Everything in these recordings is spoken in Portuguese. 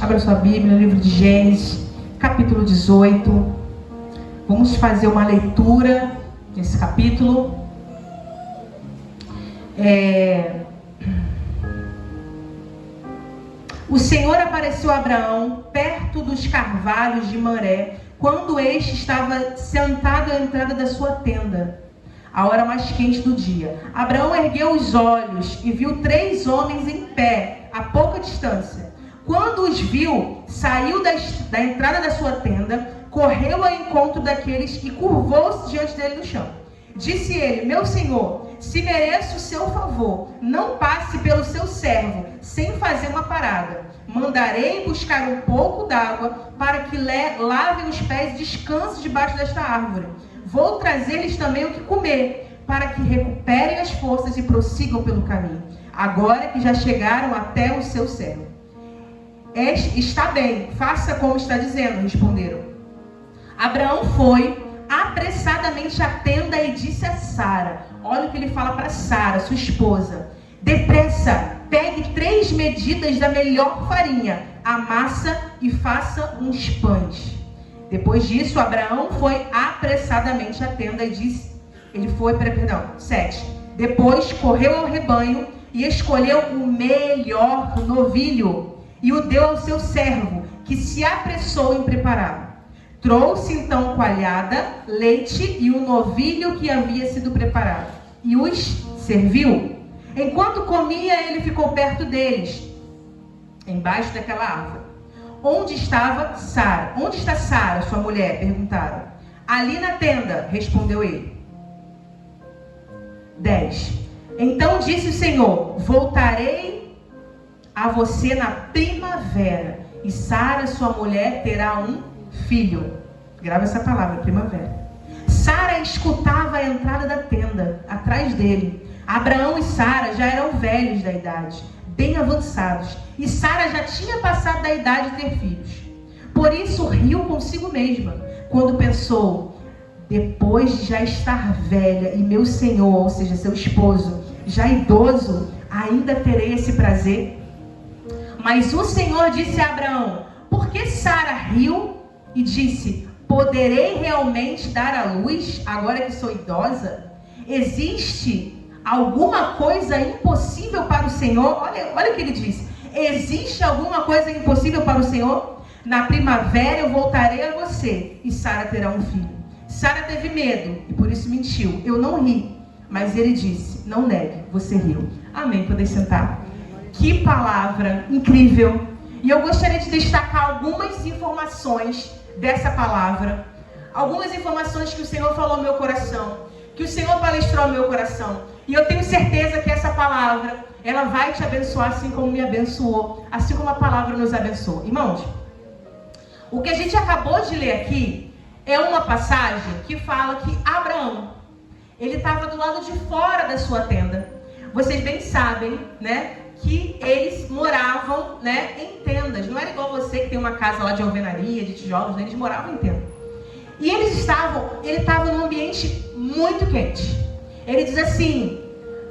abra sua Bíblia no livro de Gênesis, capítulo 18. Vamos fazer uma leitura nesse capítulo. O Senhor apareceu a Abraão perto dos carvalhos de Mamré, quando este estava sentado à entrada da sua tenda, a hora mais quente do dia. Abraão ergueu os olhos e viu 3 homens em pé, a pouca distância. Quando os viu, saiu da entrada da sua tenda, correu ao encontro daqueles e curvou-se diante dele no chão. Disse ele: meu senhor, se mereço o seu favor, não passe pelo seu servo sem fazer uma parada. Mandarei buscar um pouco d'água para que lavem os pés e descansem debaixo desta árvore. Vou trazer-lhes também o que comer, para que recuperem as forças e prossigam pelo caminho, agora que já chegaram até o seu servo. Está bem, faça como está dizendo, responderam. Abraão foi apressadamente à tenda e disse a Sara, olha o que ele fala para Sara, sua esposa: depressa, pegue 3 medidas da melhor farinha, amassa e faça uns pães. Depois disso, Abraão foi apressadamente à tenda e disse, 7. Depois correu ao rebanho e escolheu o melhor novilho e o deu ao seu servo, que se apressou em prepará-lo. Trouxe então coalhada, leite e o novilho que havia sido preparado, e os serviu. Enquanto comia, ele ficou perto deles, embaixo daquela árvore. Onde estava Sara? Onde está Sara, sua mulher? Perguntaram. Ali na tenda, respondeu ele. 10. Então disse o Senhor: voltarei a você na primavera, e Sara, sua mulher, terá um filho. Grava essa palavra, primavera. Sara escutava a entrada da tenda, atrás dele. Abraão e Sara já eram velhos da idade, bem avançados, e Sara já tinha passado da idade de ter filhos. Por isso riu consigo mesma, quando pensou: depois de já estar velha e meu senhor, ou seja, seu esposo, já idoso, ainda terei esse prazer? Mas o Senhor disse a Abraão: por que Sara riu e disse: poderei realmente dar à luz agora que sou idosa? Existe alguma coisa impossível para o Senhor? Olha o que ele disse: existe alguma coisa impossível para o Senhor? Na primavera eu voltarei a você e Sara terá um filho. Sara teve medo e por isso mentiu: eu não ri. Mas ele disse: não negue, você riu. Amém, podem sentar. Que palavra incrível. E eu gostaria de destacar algumas informações dessa palavra, algumas informações que o Senhor falou no meu coração, que o Senhor palestrou no meu coração. E eu tenho certeza que essa palavra, ela vai te abençoar assim como me abençoou, assim como a palavra nos abençoa. Irmãos, o que a gente acabou de ler aqui é uma passagem que fala que Abraão, ele estava do lado de fora da sua tenda. Vocês bem sabem, né, que eles moravam, né, em tendas. Não era igual você que tem uma casa lá de alvenaria, de tijolos, né? Eles moravam em tenda. E ele estava num ambiente muito quente. Ele diz assim,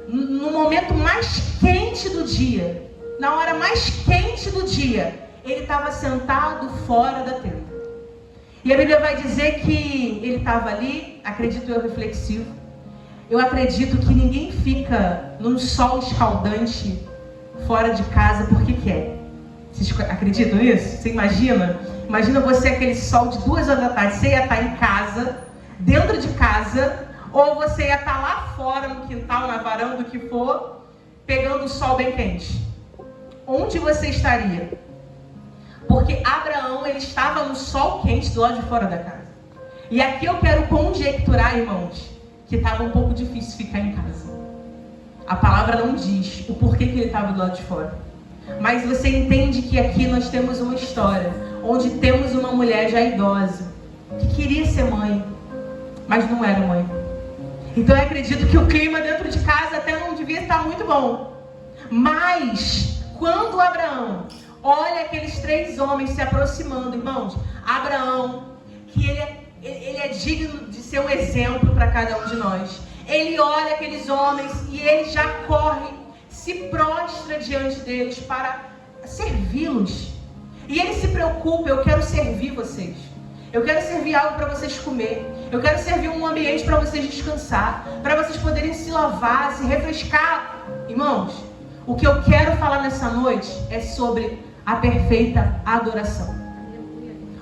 no momento mais quente do dia, na hora mais quente do dia, ele estava sentado fora da tenda. E a Bíblia vai dizer que ele estava ali, acredito eu, reflexivo. Eu acredito que ninguém fica num sol escaldante fora de casa porque quer. Vocês acreditam nisso? Você imagina? Imagina você aquele sol de 2 horas da tarde. Você ia estar em casa, dentro de casa, ou você ia estar lá fora no quintal, na varanda, o que for, pegando o sol bem quente. Onde você estaria? Porque Abraão, ele estava no sol quente do lado de fora da casa. E aqui eu quero conjecturar, irmãos, que estava um pouco difícil ficar em casa. A palavra não diz o porquê que ele estava do lado de fora. Mas você entende que aqui nós temos uma história, onde temos uma mulher já idosa, que queria ser mãe, mas não era mãe. Então eu acredito que o clima dentro de casa até não devia estar muito bom. Mas, quando Abraão olha aqueles 3 homens se aproximando, irmãos, Abraão, que ele é digno de ser um exemplo para cada um de nós. Ele olha aqueles homens e ele já corre, se prostra diante deles para servi-los. E Ele se preocupa, eu quero servir vocês. Eu quero servir algo para vocês comer. Eu quero servir um ambiente para vocês descansar, para vocês poderem se lavar, se refrescar. Irmãos, o que eu quero falar nessa noite é sobre a perfeita adoração.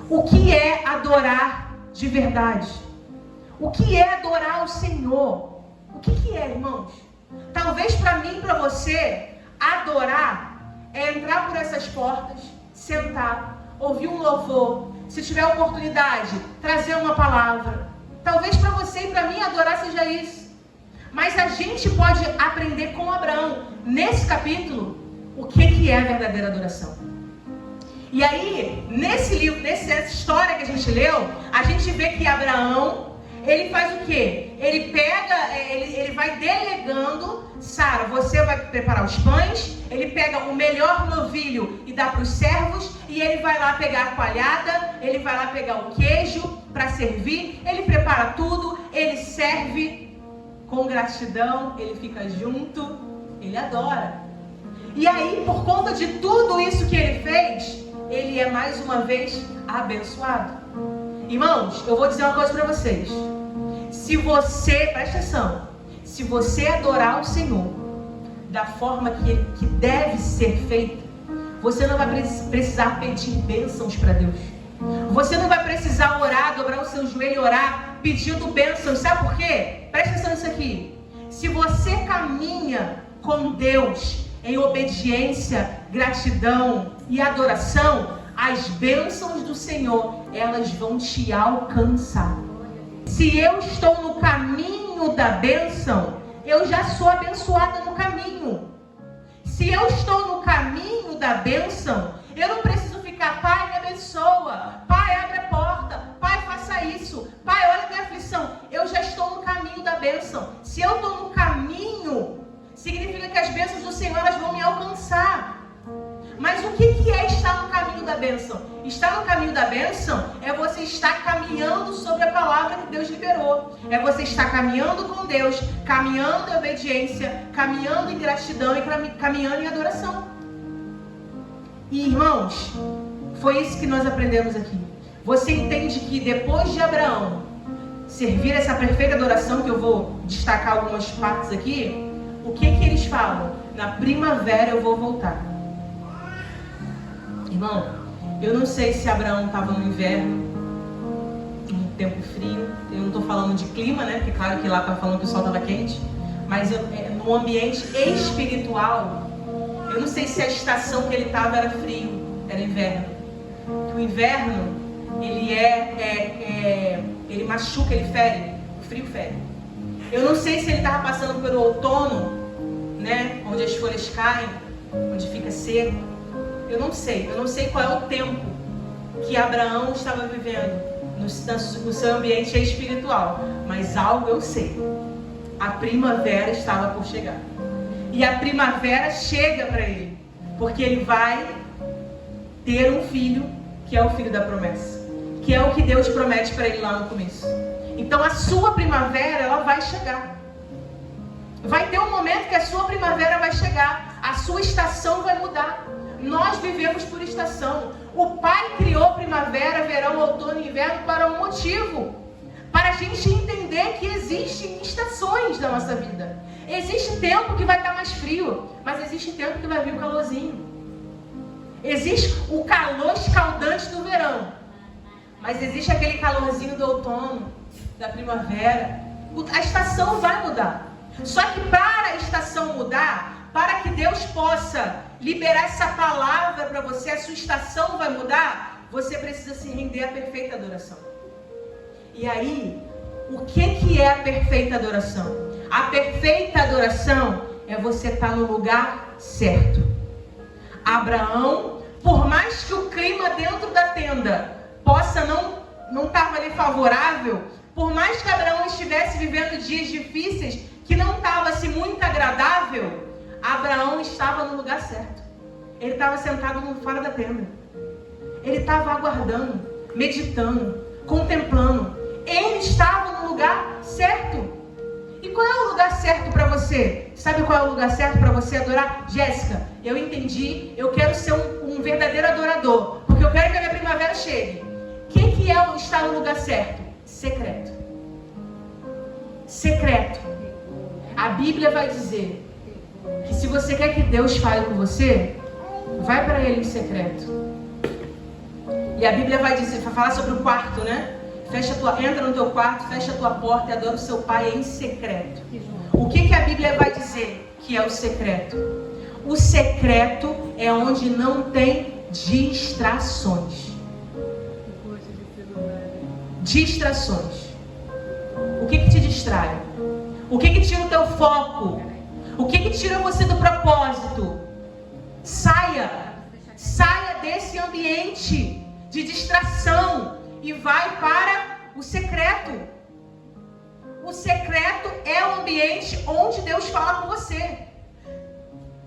O que é adorar de verdade? O que é adorar o Senhor? O que é, irmãos? Talvez para mim e para você, adorar é entrar por essas portas, sentar, ouvir um louvor, se tiver oportunidade, trazer uma palavra. Talvez para você e para mim adorar seja isso. Mas a gente pode aprender com Abraão, nesse capítulo, o que é a verdadeira adoração. E aí, nesse livro, nessa história que a gente leu, a gente vê que Abraão, ele faz o quê? Ele pega, ele vai delegando, Sara, você vai preparar os pães, ele pega o melhor novilho e dá para os servos, e ele vai lá pegar a coalhada, ele vai lá pegar o queijo para servir, ele prepara tudo, ele serve com gratidão, ele fica junto, ele adora. E aí, por conta de tudo isso que ele fez, ele é mais uma vez abençoado. Irmãos, eu vou dizer uma coisa para vocês. Se você, presta atenção, se você adorar o Senhor da forma que deve ser feita, você não vai precisar pedir bênçãos para Deus. Você não vai precisar orar, dobrar o seu joelho e orar pedindo bênçãos. Sabe por quê? Presta atenção nisso aqui. Se você caminha com Deus em obediência, gratidão e adoração, as bênçãos do Senhor, elas vão te alcançar. Se eu estou no caminho da bênção, eu já sou abençoada no caminho. Se eu estou no caminho da bênção, eu não preciso ficar, Pai, me abençoa, Pai, abre a porta, Pai, faça isso, Pai, olha a minha aflição. Eu já estou no caminho da bênção. Se eu estou no caminho, significa que as bênçãos do Senhor, elas vão me alcançar. Mas o que é estar no caminho da bênção? Estar no caminho da bênção é você estar caminhando sobre a palavra que Deus liberou. É você estar caminhando com Deus, caminhando em obediência, caminhando em gratidão e caminhando em adoração. E irmãos, foi isso que nós aprendemos aqui. Você entende que depois de Abraão servir essa perfeita adoração, que eu vou destacar algumas partes aqui, o que eles falam? Na primavera eu vou voltar. Irmão, eu não sei se Abraão estava no inverno, no tempo frio. Eu não estou falando de clima, né? Porque claro que lá está falando que o sol estava quente. Mas no ambiente espiritual, eu não sei se a estação que ele estava era frio, era inverno. O inverno, ele machuca, ele fere. O frio fere. Eu não sei se ele estava passando pelo outono, né? Onde as folhas caem, onde fica seco. Eu não sei qual é o tempo que Abraão estava vivendo no seu ambiente espiritual, mas algo eu sei, a primavera estava por chegar, e a primavera chega para ele, porque ele vai ter um filho, que é o filho da promessa, que é o que Deus promete para ele lá no começo. Então a sua primavera, ela vai chegar, vai ter um momento que a sua primavera vai chegar, a sua estação vai mudar. Nós vivemos por estação. O Pai criou primavera, verão, outono e inverno para um motivo. Para a gente entender que existem estações na nossa vida. Existe tempo que vai estar mais frio, mas existe tempo que vai vir o calorzinho. Existe o calor escaldante do verão, mas existe aquele calorzinho do outono, da primavera. A estação vai mudar. Só que para a estação mudar, para que Deus possa liberar essa palavra para você, a sua estação vai mudar, você precisa se render à perfeita adoração. E aí, o que é a perfeita adoração? A perfeita adoração é você estar no lugar certo. Abraão, por mais que o clima dentro da tenda possa não estar ali favorável, por mais que Abraão estivesse vivendo dias difíceis, que não estava assim muito agradável, Abraão estava no lugar certo. Ele estava sentado fora da tenda. Ele estava aguardando, meditando, contemplando. Ele estava no lugar certo. E qual é o lugar certo para você? Sabe qual é o lugar certo para você adorar? Jéssica, eu entendi. Eu quero ser um verdadeiro adorador. Porque Porque eu quero que a minha primavera chegue. O que é estar no lugar certo? Secreto. Secreto. A Bíblia vai dizer que se você quer que Deus fale com você, vai para Ele em secreto. E a Bíblia vai dizer, vai falar sobre o quarto, né? Entra no teu quarto, fecha a tua porta e adora o seu pai em secreto. O que a Bíblia vai dizer que é o secreto? O secreto é onde não tem distrações. Distrações. O que te distrai? O que tira o teu foco? O que tira você do propósito? Saia desse ambiente de distração e vai para o secreto. O secreto é o ambiente onde Deus fala com você.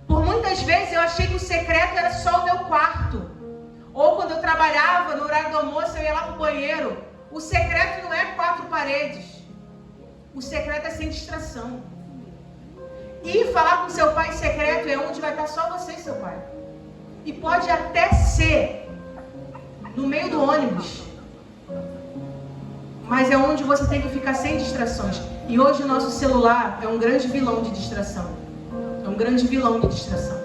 Por muitas vezes eu achei que o secreto era só o meu quarto. Ou quando eu trabalhava, no horário do almoço, eu ia lá para o banheiro. O secreto não é 4 paredes. O secreto é sem distração. E falar com seu pai em secreto é onde vai estar só você e seu pai. E pode até ser no meio do ônibus. Mas é onde você tem que ficar sem distrações. E hoje o nosso celular é um grande vilão de distração. É um grande vilão de distração.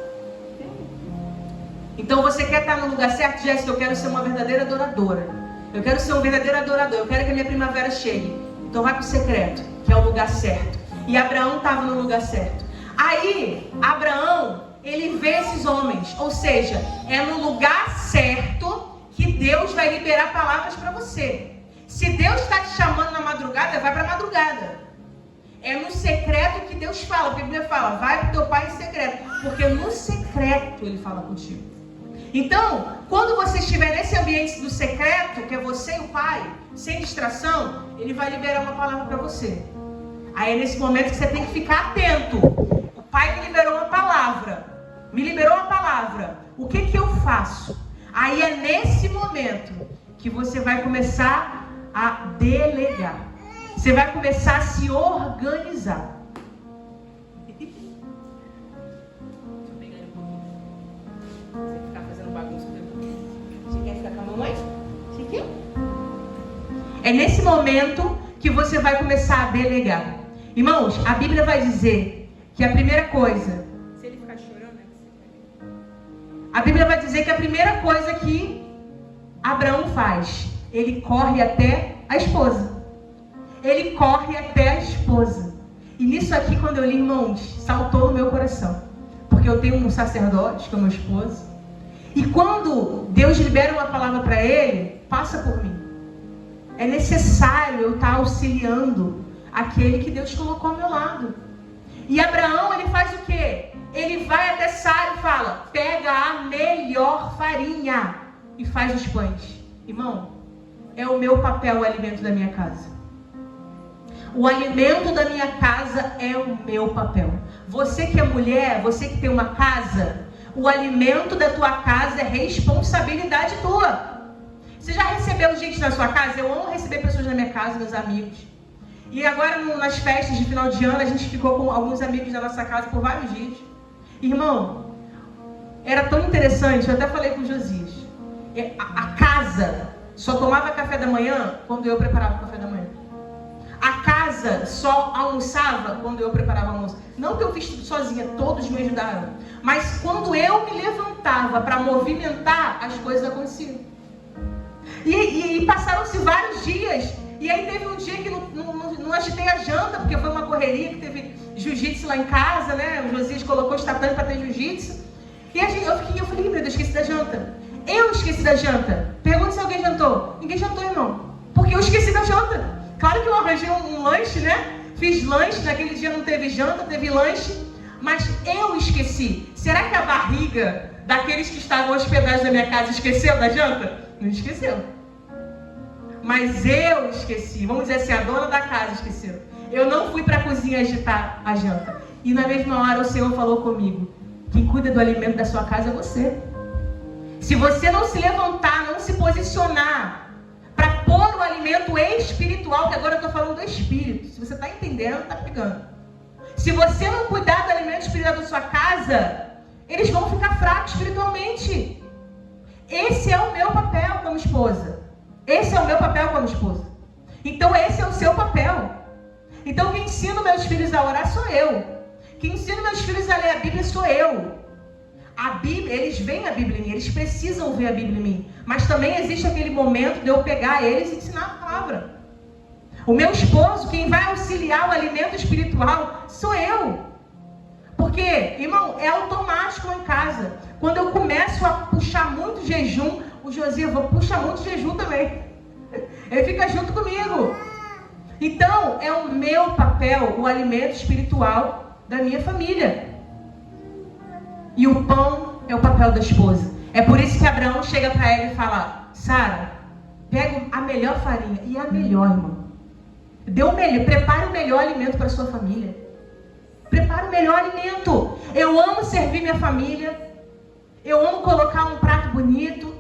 Então você quer estar no lugar certo? Jéssica, eu quero ser uma verdadeira adoradora. Eu quero ser um verdadeiro adorador. Eu quero que a minha primavera chegue. Então vai para o secreto, que é o lugar certo. E Abraão estava no lugar certo. Aí, Abraão, ele vê esses homens. Ou seja, é no lugar certo que Deus vai liberar palavras para você. Se Deus está te chamando na madrugada, vai para a madrugada. É no secreto que Deus fala. A Bíblia fala, vai para o teu pai em secreto. Porque no secreto ele fala contigo. Então, quando você estiver nesse ambiente do secreto, que é você e o pai, sem distração, ele vai liberar uma palavra para você. Aí é nesse momento que você tem que ficar atento. O pai me liberou uma palavra. Me liberou uma palavra. O que eu faço? Aí é nesse momento que você vai começar a delegar. Você vai começar a se organizar. Deixa eu pegar ele um pouquinho. Você ficar fazendo bagunça depois. Você quer ficar com a mamãe? Você quer? É nesse momento que você vai começar a delegar. Irmãos, a Bíblia vai dizer que a primeira coisa... Se ele ficar chorando, né? A Bíblia vai dizer que a primeira coisa que Abraão faz, ele corre até a esposa. Ele corre até a esposa. E nisso aqui, quando eu li, irmãos, saltou no meu coração. Porque eu tenho um sacerdote, que é o meu esposo. E quando Deus libera uma palavra para ele, passa por mim. É necessário eu estar auxiliando aquele que Deus colocou ao meu lado. E Abraão, ele faz o quê? Ele vai até Sara e fala, pega a melhor farinha e faz os pães. Irmão, é o meu papel o alimento da minha casa. O alimento da minha casa é o meu papel. Você que é mulher, você que tem uma casa, o alimento da tua casa é responsabilidade tua. Você já recebeu gente na sua casa? Eu amo receber pessoas na minha casa, meus amigos. E agora nas festas de final de ano, a gente ficou com alguns amigos da nossa casa por vários dias. Irmão, era tão interessante, eu até falei com o Josias. A casa só tomava café da manhã quando eu preparava o café da manhã. A casa só almoçava quando eu preparava o almoço. Não que eu fiz tudo sozinha, todos me ajudaram. Mas quando eu me levantava para movimentar, as coisas aconteciam. E passaram-se vários dias. E aí teve um dia que não agitei a janta, porque foi uma correria, que teve jiu-jitsu lá em casa, né? O Josias colocou os tatames para ter jiu-jitsu. E eu falei, meu Deus, esqueci da janta. Eu esqueci da janta. Pergunta se alguém jantou. Ninguém jantou, irmão. Porque eu esqueci da janta. Claro que eu arranjei um lanche, né? Fiz lanche, naquele dia não teve janta, teve lanche. Mas eu esqueci. Será que a barriga daqueles que estavam hospedados na minha casa esqueceu da janta? Não esqueceu. Mas eu esqueci. Vamos dizer assim, a dona da casa esqueceu. Eu não fui para a cozinha agitar a janta. E na mesma hora o Senhor falou comigo. Quem cuida do alimento da sua casa é você. Se você não se levantar, não se posicionar para pôr o alimento espiritual, que agora eu estou falando do espírito. Se você está entendendo, está pegando. Se você não cuidar do alimento espiritual da sua casa, eles vão ficar fracos espiritualmente. Esse é o meu papel como esposa. Esse é o meu papel como esposa. Então esse é o seu papel. Então quem ensina meus filhos a orar sou eu. Quem ensina meus filhos a ler a Bíblia sou eu. A Bíblia, eles veem a Bíblia em mim, eles precisam ver a Bíblia em mim. Mas também existe aquele momento de eu pegar eles e ensinar a palavra. O meu esposo, quem vai auxiliar o alimento espiritual, sou eu. Porque, irmão, é automático em casa. Quando eu começo a puxar muito jejum, o Josias, vou puxar muito jejum também. Ele fica junto comigo. Então, é o meu papel, o alimento espiritual da minha família. E o pão é o papel da esposa. É por isso que Abraão chega para ela e fala: Sara, pega a melhor farinha. E a melhor, irmão. Dê o melhor, prepare o melhor alimento para sua família. Prepare o melhor alimento. Eu amo servir minha família. Eu amo colocar um prato bonito.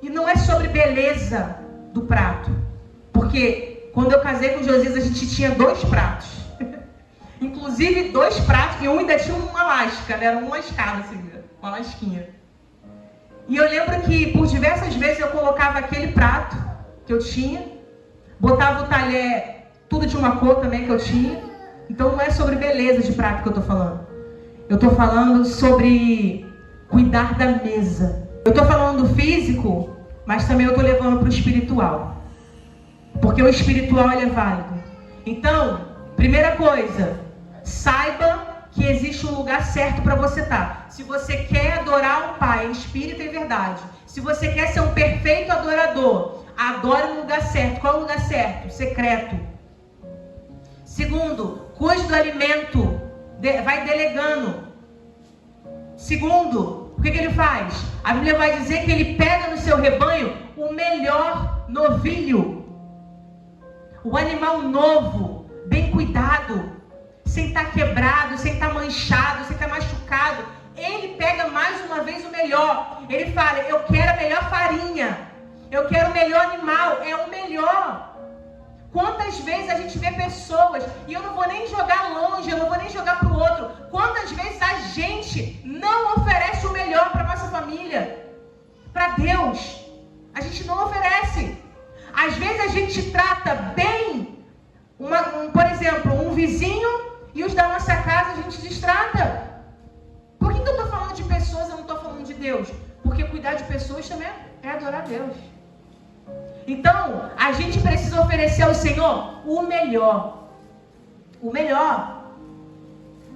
E não é sobre beleza do prato. Porque quando eu casei com o Josias, a gente tinha 2 pratos. Inclusive 2 pratos, e um ainda tinha uma lasca, né? Era uma escada, assim, uma lasquinha. E eu lembro que por diversas vezes eu colocava aquele prato que eu tinha, botava o talher, tudo de uma cor também que eu tinha. Então não é sobre beleza de prato que eu tô falando. Eu tô falando sobre cuidar da mesa. Eu tô falando do físico, mas também eu tô levando para o espiritual. Porque o espiritual ele é válido. Então, primeira coisa, saiba que existe um lugar certo para você estar. Se você quer adorar o Pai em espírito e verdade, se você quer ser um perfeito adorador, adore no lugar certo. Qual é o lugar certo? Secreto. Segundo, cuide do alimento, vai delegando. Segundo, o que ele faz? A Bíblia vai dizer que ele pega no seu rebanho o melhor novilho, o animal novo, bem cuidado, sem estar quebrado, sem estar manchado, sem estar machucado. Ele pega mais uma vez o melhor. Ele fala: eu quero a melhor farinha, eu quero o melhor animal, é o melhor. Quantas vezes a gente vê pessoas, e eu não vou nem jogar longe, eu não vou nem jogar para o outro, quantas vezes a gente não oferece o melhor para a nossa família, para Deus, a gente não oferece. Às vezes a gente trata bem, por exemplo, um vizinho, e os da nossa casa a gente destrata. Por que eu estou falando de pessoas, eu não estou falando de Deus? Porque cuidar de pessoas também é adorar a Deus. Então, a gente precisa oferecer ao Senhor o melhor. O melhor.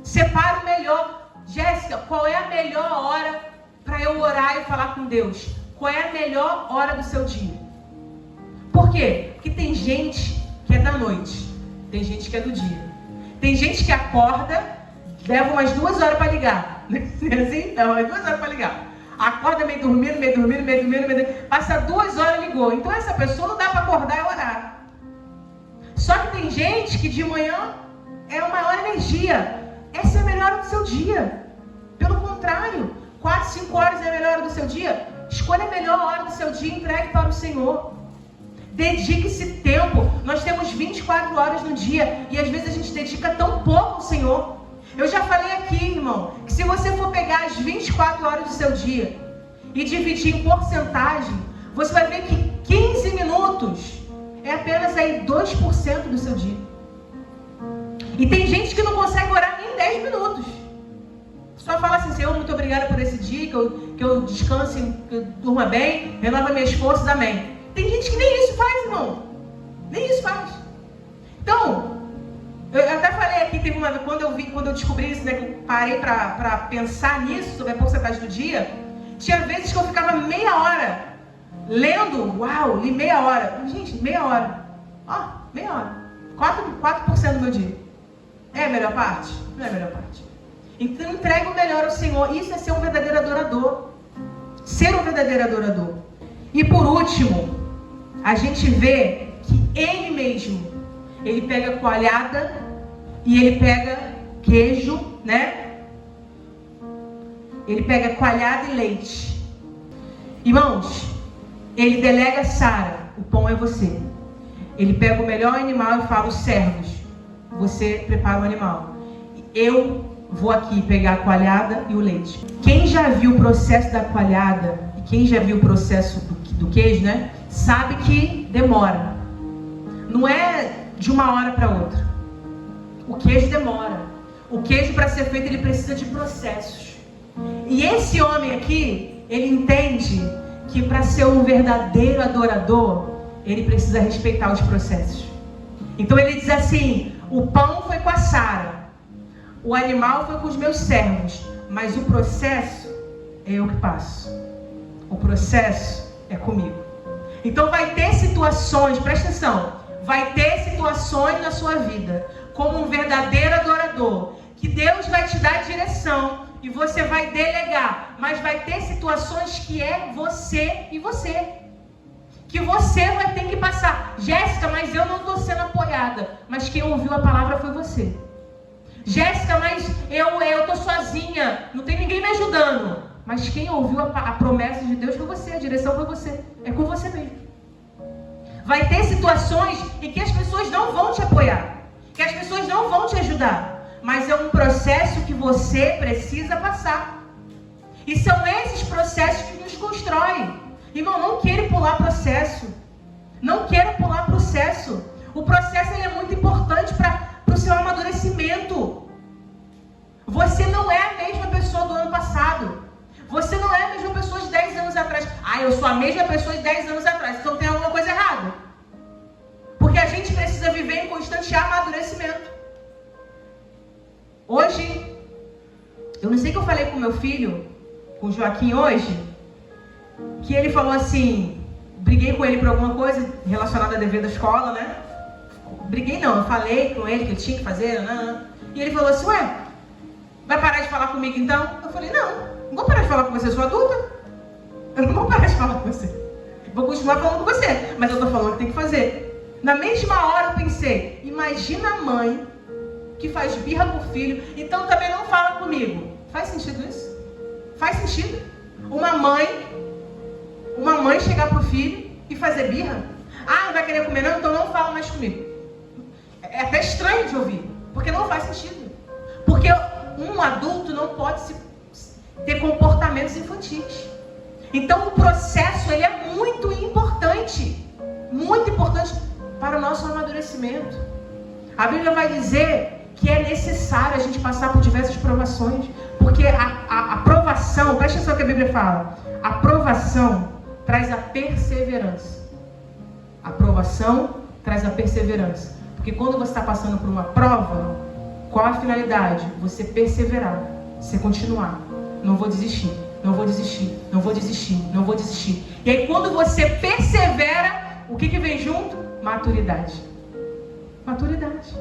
Separa o melhor. Jéssica, qual é a melhor hora para eu orar e falar com Deus? Qual é a melhor hora do seu dia? Por quê? Porque tem gente que é da noite. Tem gente que é do dia. Tem gente que acorda, leva umas 2 horas para ligar. Assim? Leva umas 2 horas para ligar. Acorda meio dormindo, passa 2 horas e ligou. Então essa pessoa não dá para acordar e orar. Só que tem gente que de manhã é a maior energia. Essa é a melhor hora do seu dia. Pelo contrário, 4, 5 horas é a melhor hora do seu dia. Escolha a melhor hora do seu dia e entregue para o Senhor. Dedique esse tempo. Nós temos 24 horas no dia e às vezes a gente dedica tão pouco ao Senhor. Eu já falei aqui, irmão, que se você for pegar as 24 horas do seu dia e dividir em porcentagem, você vai ver que 15 minutos é apenas aí 2% do seu dia. E tem gente que não consegue orar nem 10 minutos. Só fala assim: Senhor, muito obrigada por esse dia, que eu descanse, que eu durma bem, renova minhas forças, amém. Tem gente que nem isso faz, irmão. Nem isso faz. Então, eu até falei aqui, teve uma vez, quando eu descobri isso, né, que eu parei para pensar nisso, sobre a porcentagem do dia, tinha vezes que eu ficava meia hora lendo, li meia hora. Gente, meia hora. Meia hora. 4% do meu dia. É a melhor parte? Não é a melhor parte. Então, entregue o melhor ao Senhor. Isso é ser um verdadeiro adorador. Ser um verdadeiro adorador. E por último, a gente vê que Ele mesmo, Ele pega coalhada e Ele pega queijo, né? Ele pega coalhada e leite. Irmãos, Ele delega a Sara: o pão é você. Ele pega o melhor animal e fala: os servos, você prepara o animal. Eu vou aqui pegar a coalhada e o leite. Quem já viu o processo da coalhada e quem já viu o processo do queijo, né? Sabe que demora. Não é de uma hora para outra. O queijo demora. O queijo, para ser feito, ele precisa de processos. E esse homem aqui, ele entende que para ser um verdadeiro adorador, ele precisa respeitar os processos. Então ele diz assim: o pão foi com a Sara, o animal foi com os meus servos, mas o processo é eu que passo. O processo é comigo. Então vai ter situações, presta atenção, vai ter situações na sua vida, como um verdadeiro adorador, que Deus vai te dar direção e você vai delegar, mas vai ter situações que é você e você, que você vai ter que passar. Jéssica, mas eu não estou sendo apoiada. Mas quem ouviu a palavra foi você. Jéssica, mas eu estou sozinha, não tem ninguém me ajudando. Mas quem ouviu a promessa de Deus foi você, a direção foi você. É com você mesmo. Vai ter situações em que as pessoas não vão te apoiar, que as pessoas não vão te ajudar. Mas é um processo que você precisa passar. E são esses processos que nos constroem. Irmão, não queira pular processo. Não queira pular processo. O processo ele é muito importante para o seu amadurecimento. Você não é a mesma pessoa do ano passado. Você não é a mesma pessoa de 10 anos atrás. Ah, eu sou a mesma pessoa de 10 anos atrás. Então tem alguma coisa errada. Porque a gente precisa viver em constante amadurecimento. Hoje, eu não sei o que eu falei com meu filho, com o Joaquim hoje, que ele falou assim, briguei com ele por alguma coisa relacionada a dever da escola, né? Briguei não, eu falei com ele que ele tinha que fazer, né? E ele falou assim, ué, vai parar de falar comigo então? Eu falei, não vou parar de falar com você, eu sou adulta. Eu não vou parar de falar com você. Vou continuar falando com você, mas eu tô falando que tem que fazer. Na mesma hora eu pensei, imagina a mãe que faz birra com o filho, então também não fala comigo. Faz sentido isso? Faz sentido? Uma mãe chegar pro filho e fazer birra? Ah, não vai querer comer não? Então não fala mais comigo. É até estranho de ouvir, porque não faz sentido. Porque um adulto não pode ter comportamentos infantis. Então o processo ele é muito importante para o nosso amadurecimento. A Bíblia vai dizer que é necessário a gente passar por diversas provações, porque a provação, presta atenção que a Bíblia fala, a provação traz a perseverança. A provação traz a perseverança. Porque quando você está passando por uma prova, qual a finalidade? Você perseverar, você continuar. Não vou desistir, não vou desistir, não vou desistir, não vou desistir. E aí quando você persevera, o que vem junto? Maturidade. Maturidade.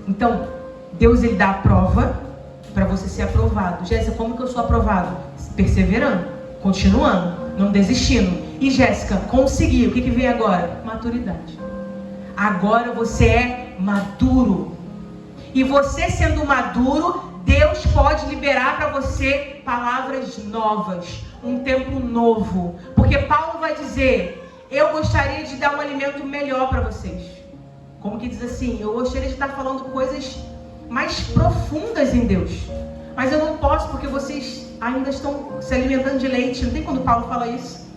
Então, Deus ele dá a prova para você ser aprovado. Jéssica, como que eu sou aprovado? Perseverando, continuando, não desistindo. E Jéssica, conseguiu. O que vem agora? Maturidade. Agora você é maduro. E você sendo maduro, Deus pode liberar para você palavras novas, um tempo novo. Porque Paulo vai dizer, eu gostaria de dar um alimento melhor para vocês. Como que diz assim, eu gostaria de estar falando coisas mais profundas em Deus. Mas eu não posso porque vocês ainda estão se alimentando de leite. Não tem quando Paulo fala isso?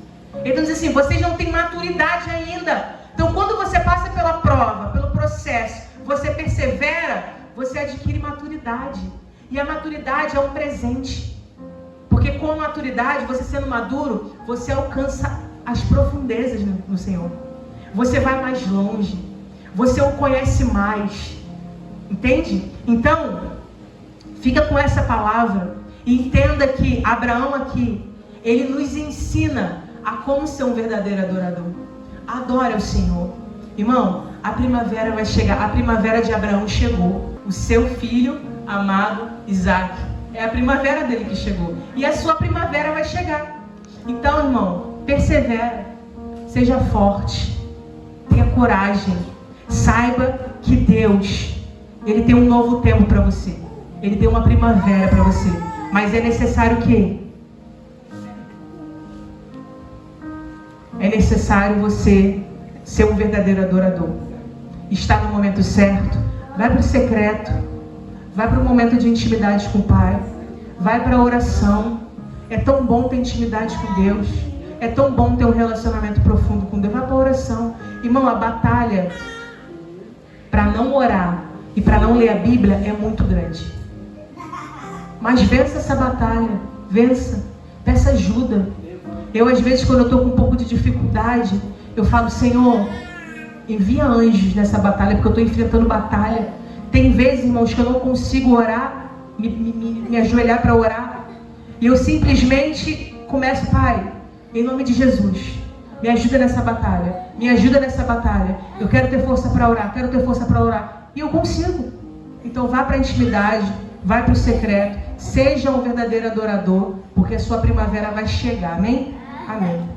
Ele diz assim, vocês não têm maturidade ainda. Então quando você passa pela prova, pelo processo, você persevera, você adquire maturidade. E a maturidade é um presente. Porque com a maturidade, você sendo maduro, você alcança as profundezas no Senhor. Você vai mais longe. Você o conhece mais. Entende? Então, fica com essa palavra. E entenda que Abraão aqui, ele nos ensina a como ser um verdadeiro adorador. Adore ao Senhor. Irmão, a primavera vai chegar. A primavera de Abraão chegou. O seu filho amado, Isaac. É a primavera dele que chegou. E a sua primavera vai chegar. Então, irmão, persevera. Seja forte. Tenha coragem. Saiba que Deus, Ele tem um novo tempo para você. Ele tem uma primavera para você. Mas é necessário o quê? É necessário você ser um verdadeiro adorador. Estar no momento certo. Vai para o secreto. Vai para o momento de intimidade com o Pai. Vai para a oração. É tão bom ter intimidade com Deus. É tão bom ter um relacionamento profundo com Deus. Vai para a oração. Irmão, a batalha para não orar e para não ler a Bíblia é muito grande. Mas vença essa batalha. Vença. Peça ajuda. Eu, às vezes, quando eu estou com um pouco de dificuldade, eu falo, Senhor, envia anjos nessa batalha, porque eu estou enfrentando batalha. Tem vezes, irmãos, que eu não consigo orar, me ajoelhar para orar. E eu simplesmente começo, Pai, em nome de Jesus, me ajuda nessa batalha. Me ajuda nessa batalha. Eu quero ter força para orar, quero ter força para orar. E eu consigo. Então vá para a intimidade, vai para o secreto. Seja um verdadeiro adorador, porque a sua primavera vai chegar. Amém? Amém.